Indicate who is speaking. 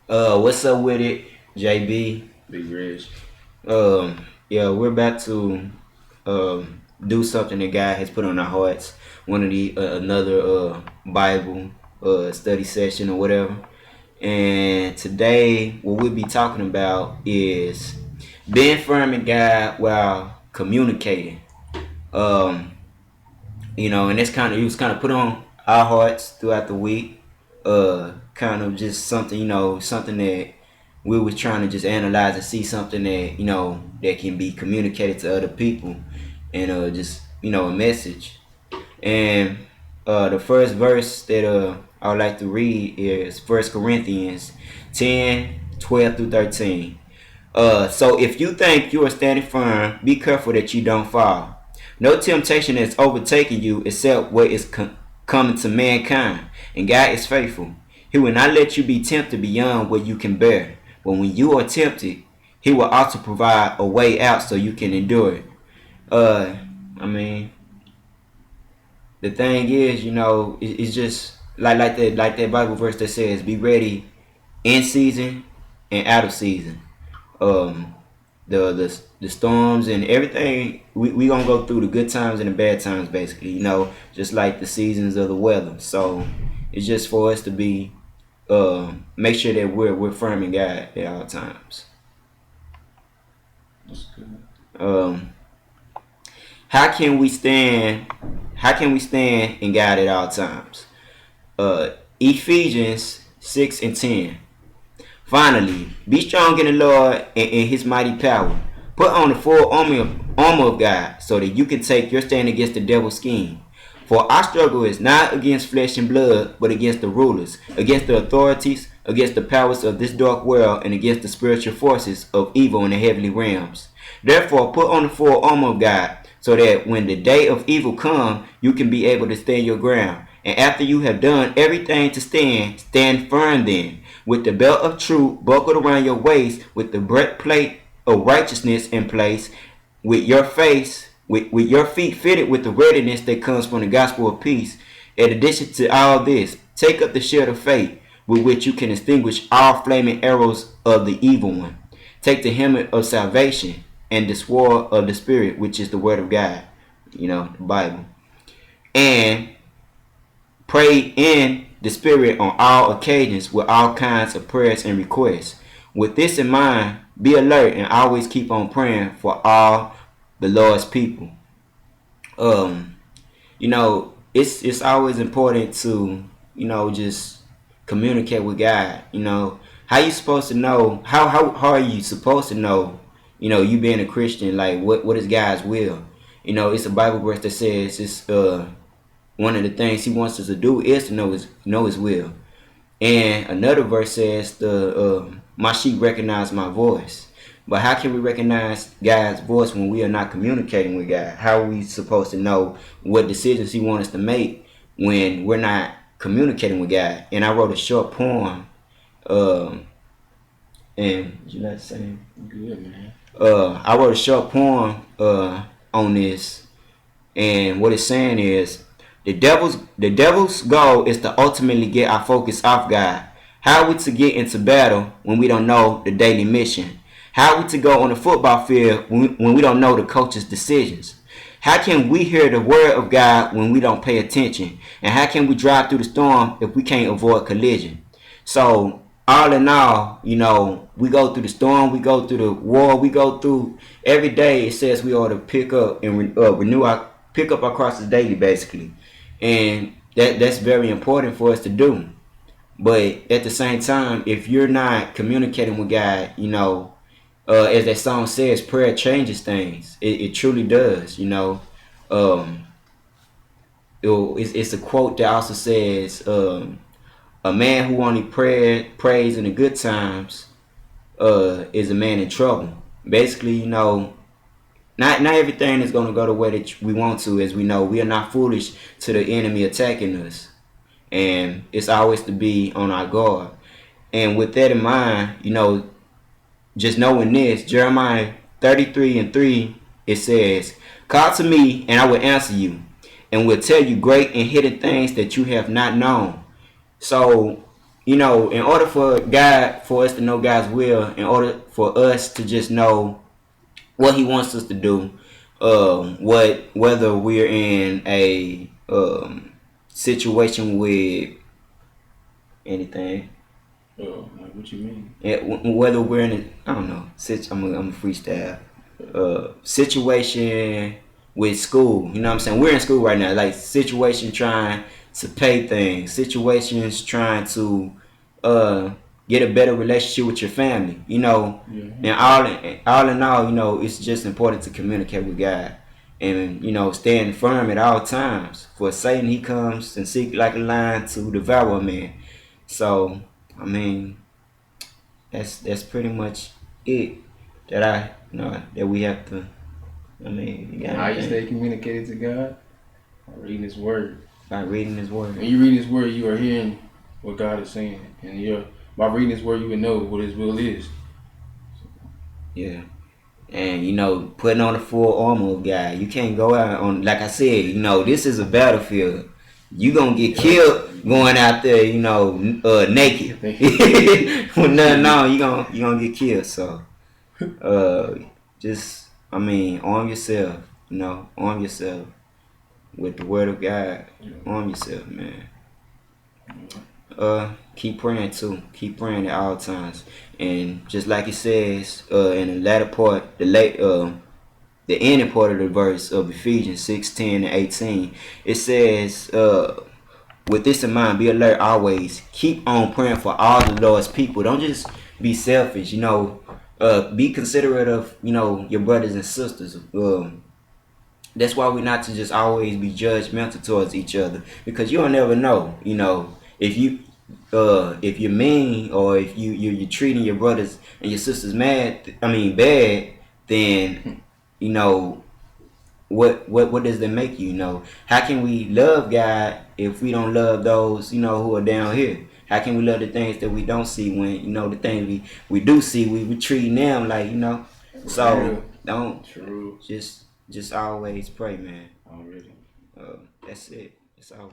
Speaker 1: What's up with it, JB?
Speaker 2: Big Regge.
Speaker 1: Yeah, we're about to do something that God has put on our hearts. One of the another Bible study session or whatever. And today, what we'll be talking about is being firm in God while communicating. Um, and that's kind of it was kind of put on our hearts throughout the week. Kind of just something, something that we was trying to just analyze and see something that that can be communicated to other people, and just a message. And the first verse that I would like to read is First Corinthians 10:12 through 13. So if you think you are standing firm, be careful that you don't fall. No temptation has overtaken you except what is coming to mankind, and God is faithful. He will not let you be tempted beyond what you can bear. But when you are tempted, He will also provide a way out so you can endure it. Uh, I mean, the thing is, it's just like that Bible verse that says, "Be ready in season and out of season." Um, the storms and everything, we gonna go through the good times and the bad times, basically, just like the seasons of the weather. So it's just for us to be make sure that we're firm in God at all times.
Speaker 2: That's good.
Speaker 1: um how can we stand in God at all times? Ephesians 6:10. Finally, be strong in the Lord and in His mighty power. Put on the full armor of God so that you can take your stand against the devil's scheme. For our struggle is not against flesh and blood, but against the rulers, against the authorities, against the powers of this dark world, and against the spiritual forces of evil in the heavenly realms. Therefore, put on the full armor of God, so that when the day of evil comes, you can be able to stand your ground. And after you have done everything to stand, stand firm then, with the belt of truth buckled around your waist, with the breastplate of righteousness in place, with your feet fitted with the readiness that comes from the gospel of peace. In addition to all this, take up the shield of faith, with which you can extinguish all flaming arrows of the evil one. Take the helmet of salvation and the sword of the Spirit, which is the word of God, the Bible. And pray in the Spirit on all occasions with all kinds of prayers and requests. With this in mind, be alert and always keep on praying for all the Lord's people. Um, it's always important to just communicate with God. How you supposed to know? How are you supposed to know? You being a Christian, like what is God's will? It's a Bible verse that says it's one of the things He wants us to do is to know His will. And another verse says, "The my sheep recognize my voice." But how can we recognize God's voice when we are not communicating with God? How are we supposed to know what decisions He wants us to make when we're not communicating with God? And I wrote a short poem. Um, and you know what I'm saying?
Speaker 2: Good, man.
Speaker 1: I wrote a short poem on this, and what it's saying is the devil's goal is to ultimately get our focus off God. How are we to get into battle when we don't know the daily mission? How are we to go on the football field when we don't know the coach's decisions? How can we hear the word of God when we don't pay attention? And how can we drive through the storm if we can't avoid collision? So all in all, we go through the storm, we go through the war, we go through every day. It says we ought to pick up and pick up our crosses daily, basically, and that's very important for us to do. But at the same time, if you're not communicating with God, as that song says, prayer changes things. It truly does. Um, it's a quote that also says, "A man who only prays in the good times is a man in trouble." Basically, not everything is going to go the way that we want to. As we know, we are not foolish to the enemy attacking us, and it's always to be on our guard. And with that in mind, just knowing this, Jeremiah 33:3, it says, "Call to me, and I will answer you, and will tell you great and hidden things that you have not known." So in order for us to know God's will, in order for us to just know what He wants us to do, whether we're in a situation with anything.
Speaker 2: Like what you mean?
Speaker 1: Whether we're in a, I don't know, I'm a freestyle. Situation with school, you know what I'm saying? We're in school right now, like situation trying to pay things, situations trying to uh get a better relationship with your family,
Speaker 2: Yeah.
Speaker 1: and all in all, it's just important to communicate with God and stand firm at all times. For Satan, he comes and seek like a lion to devour a man. So I mean, that's pretty much it that that we have to. I mean, you got
Speaker 2: How you
Speaker 1: anything
Speaker 2: stay communicated to God? By reading His Word.
Speaker 1: by reading His word?
Speaker 2: When you read His Word, you are hearing what God is saying, and by reading His Word, you will know what His will is.
Speaker 1: Yeah, and putting on the full armor of God. You can't go out on, like I said, this is a battlefield. You gonna get killed going out there, naked with nothing on. You gonna get killed. So, just arm yourself. Arm yourself with the word of God. Arm yourself, man. Keep praying too. Keep praying at all times. And just like it says in the latter part, the ending part of the verse of Ephesians 6:10 and 18, it says, with this in mind, be alert always. Keep on praying for all the Lord's people. Don't just be selfish. Be considerate of your brothers and sisters. That's why we're not to just always be judgmental towards each other, because you'll never know. If you're mean, or if you're treating your brothers and your sisters bad, then what does that make you? How can we love God if we don't love those who are down here? How can we love the things that we don't see when the things we do see, we treat them like so don't.
Speaker 2: True.
Speaker 1: Just always pray, man.
Speaker 2: Already.
Speaker 1: That's it. That's all.